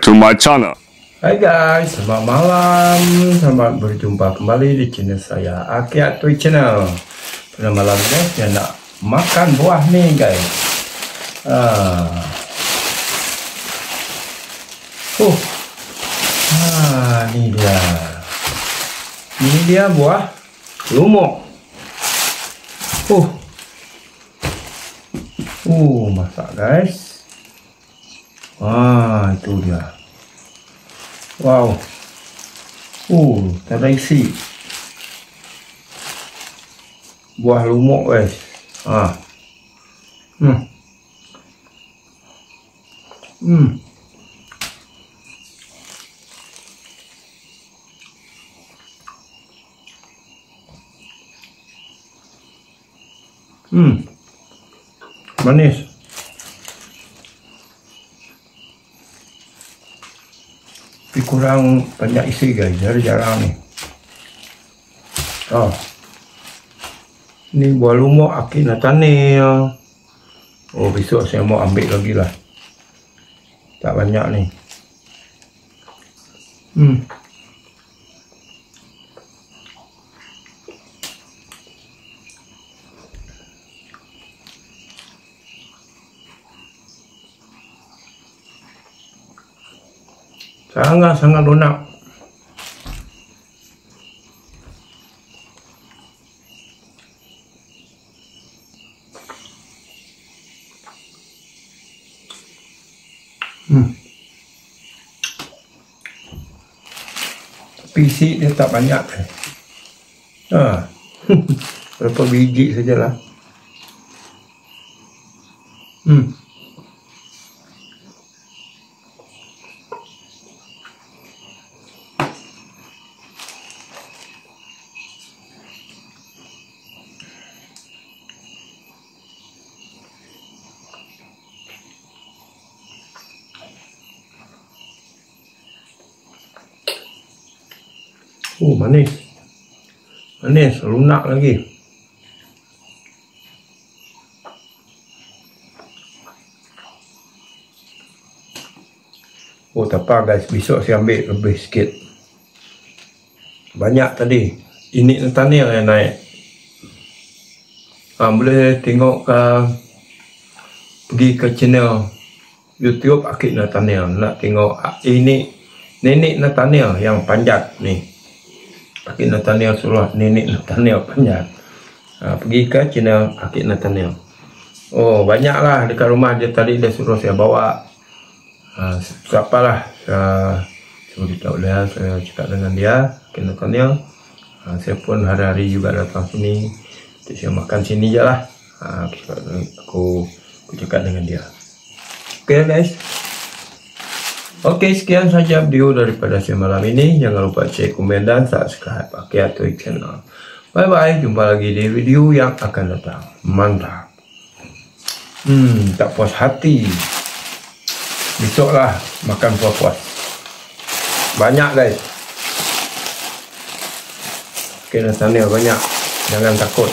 to my channel. Hai guys, selamat malam. Selamat berjumpa kembali di channel saya, Aki Atoy Channel. Pada malam guys, saya nak makan buah nih guys. Ini dia. Ini dia buah lumok. Masak guys. Itu dia. Wow. Tak ada isi. Buah lumok guys. Manis. Tapi kurang banyak isi guys, jarang nih. Ini buah lumok Aki nak tanam. Besok saya mau ambil lagi lah. Tak banyak nih. Sangat lunak. Tapi isi dia tak banyak. Berapa biji sajalah. Manis, lunak lagi. Tak apa guys, besok saya ambil lebih sikit. Banyak tadi. Ini Nathaniel yang naik. Boleh tengok pergi ke channel YouTube Aki Nathaniel. Nak tengok ini Nenek Nathaniel yang panjat nih. Aki Nathaniel suruh Nenek Nathaniel panjat. Pergi ke channel Aki Nathaniel. Banyaklah dekat rumah dia tadi, dia suruh saya bawa. Siapalah, saya beritahu dia, saya cakap dengan dia, Aki Nathaniel. Saya pun hari-hari juga datang sini. Jadi saya makan sini je lah. Aku cakap dengan dia. Oke guys. Oke, sekian saja video daripada saya malam ini. Jangan lupa cek, komen, dan subscribe Aki Atoy Channel. Bye bye, jumpa lagi di video yang akan datang. Mantap. Tak puas hati. Besoklah makan puas-puas. Banyak guys. Oke, Nathaniel banyak. Jangan takut.